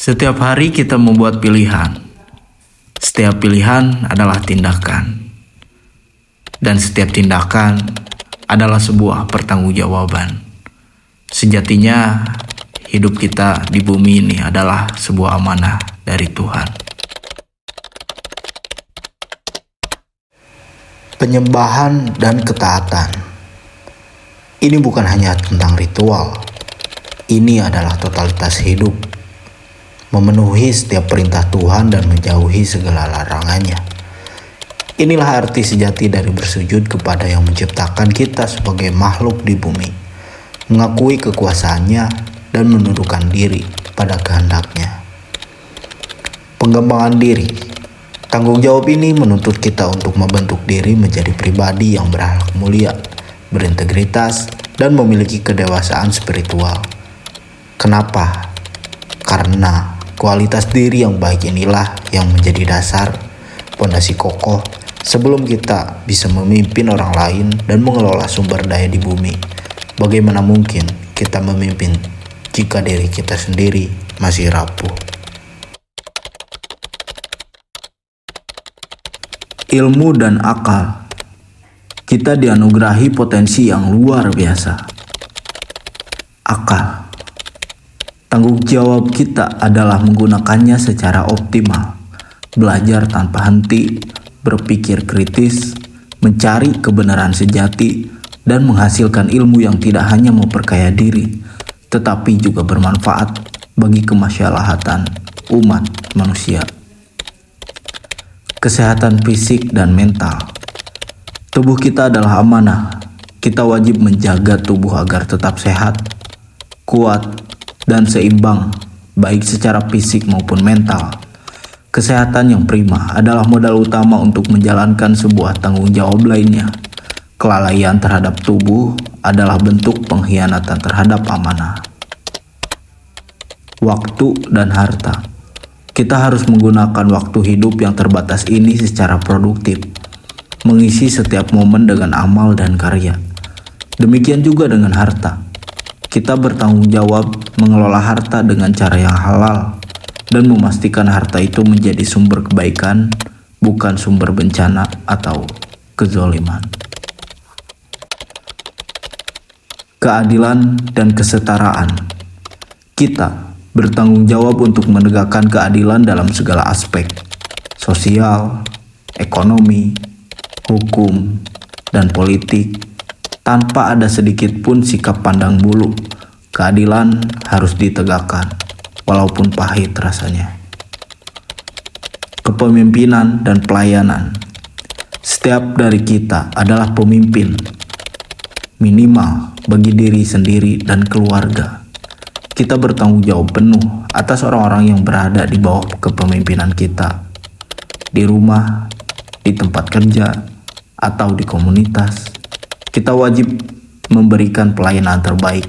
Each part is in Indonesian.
Setiap hari kita membuat pilihan. Setiap pilihan adalah tindakan. Dan setiap tindakan adalah sebuah pertanggungjawaban. Sejatinya, hidup kita di bumi ini adalah sebuah amanah dari Tuhan. Penyembahan dan ketaatan. Ini bukan hanya tentang ritual. Ini adalah totalitas hidup. Memenuhi setiap perintah Tuhan dan menjauhi segala larangannya. Inilah arti sejati dari bersujud kepada yang menciptakan kita sebagai makhluk di bumi, mengakui kekuasaannya dan menundukkan diri pada kehendaknya. Pengembangan diri. Tanggung jawab ini menuntut kita untuk membentuk diri menjadi pribadi yang berakhlak mulia, berintegritas, dan memiliki kedewasaan spiritual. Kenapa? Karena kualitas diri yang baik inilah yang menjadi dasar, pondasi kokoh sebelum kita bisa memimpin orang lain dan mengelola sumber daya di bumi. Bagaimana mungkin kita memimpin jika diri kita sendiri masih rapuh? Ilmu dan akal. Kita dianugerahi potensi yang luar biasa. Akal. Tanggung jawab kita adalah menggunakannya secara optimal, belajar tanpa henti, berpikir kritis, mencari kebenaran sejati, dan menghasilkan ilmu yang tidak hanya memperkaya diri, tetapi juga bermanfaat bagi kemaslahatan umat manusia. Kesehatan fisik dan mental. Tubuh kita adalah amanah. Kita wajib menjaga tubuh agar tetap sehat, kuat, dan seimbang, baik secara fisik maupun mental. Kesehatan yang prima adalah modal utama untuk menjalankan sebuah tanggung jawab lainnya. Kelalaian terhadap tubuh adalah bentuk pengkhianatan terhadap amanah. Waktu dan harta. Kita harus menggunakan waktu hidup yang terbatas ini secara produktif, mengisi setiap momen dengan amal dan karya. Demikian juga dengan harta. Kita bertanggung jawab mengelola harta dengan cara yang halal dan memastikan harta itu menjadi sumber kebaikan, bukan sumber bencana atau kezoliman. Keadilan dan kesetaraan. Kita bertanggung jawab untuk menegakkan keadilan dalam segala aspek, sosial, ekonomi, hukum, dan politik. Tanpa ada sedikit pun sikap pandang bulu, keadilan harus ditegakkan, walaupun pahit rasanya. Kepemimpinan dan pelayanan. Setiap dari kita adalah pemimpin, minimal bagi diri sendiri dan keluarga. Kita bertanggung jawab penuh atas orang-orang yang berada di bawah kepemimpinan kita, di rumah, di tempat kerja, atau di komunitas. Kita wajib memberikan pelayanan terbaik,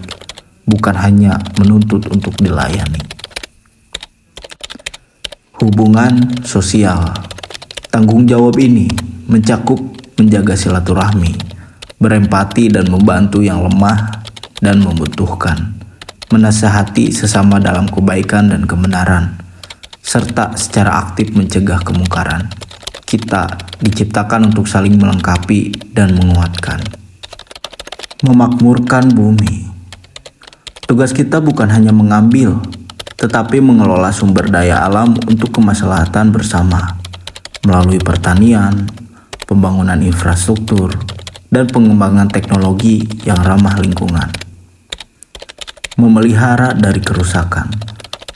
bukan hanya menuntut untuk dilayani. Hubungan sosial. Tanggung jawab ini mencakup menjaga silaturahmi, berempati dan membantu yang lemah dan membutuhkan, menasihati sesama dalam kebaikan dan kebenaran, serta secara aktif mencegah kemungkaran. Kita diciptakan untuk saling melengkapi dan menguatkan. Memakmurkan bumi. Tugas kita bukan hanya mengambil, tetapi mengelola sumber daya alam untuk kemaslahatan bersama, melalui pertanian, pembangunan infrastruktur, dan pengembangan teknologi yang ramah lingkungan. Memelihara dari kerusakan.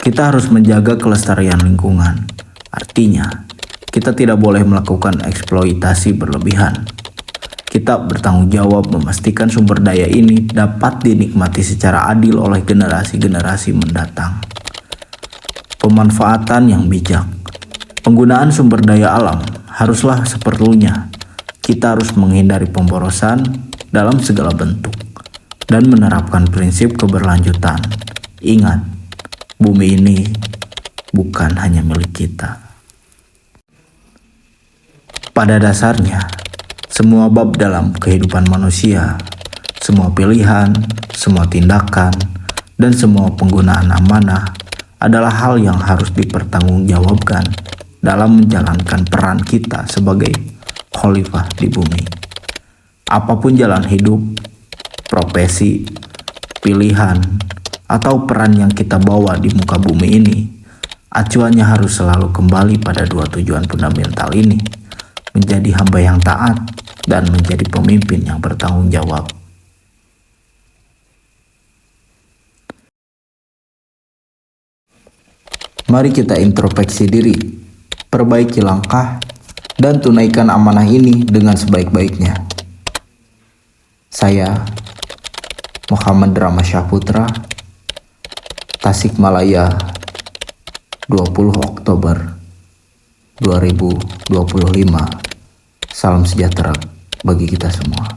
Kita harus menjaga kelestarian lingkungan. Artinya, kita tidak boleh melakukan eksploitasi berlebihan. Kita bertanggung jawab memastikan sumber daya ini dapat dinikmati secara adil oleh generasi-generasi mendatang. Pemanfaatan yang bijak. Penggunaan sumber daya alam haruslah seperlunya. Kita harus menghindari pemborosan dalam segala bentuk dan menerapkan prinsip keberlanjutan. Ingat, bumi ini bukan hanya milik kita. Pada dasarnya, semua bab dalam kehidupan manusia, semua pilihan, semua tindakan, dan semua penggunaan amanah adalah hal yang harus dipertanggungjawabkan dalam menjalankan peran kita sebagai khalifah di bumi. Apapun jalan hidup, profesi, pilihan, atau peran yang kita bawa di muka bumi ini, acuannya harus selalu kembali pada dua tujuan fundamental ini, menjadi hamba yang taat dan menjadi pemimpin yang bertanggung jawab. Mari kita introspeksi diri, perbaiki langkah, dan tunaikan amanah ini dengan sebaik-baiknya. Saya, Muhammad Rama Syahputra, Tasikmalaya, 20 Oktober 2025. Salam sejahtera bagi kita semua.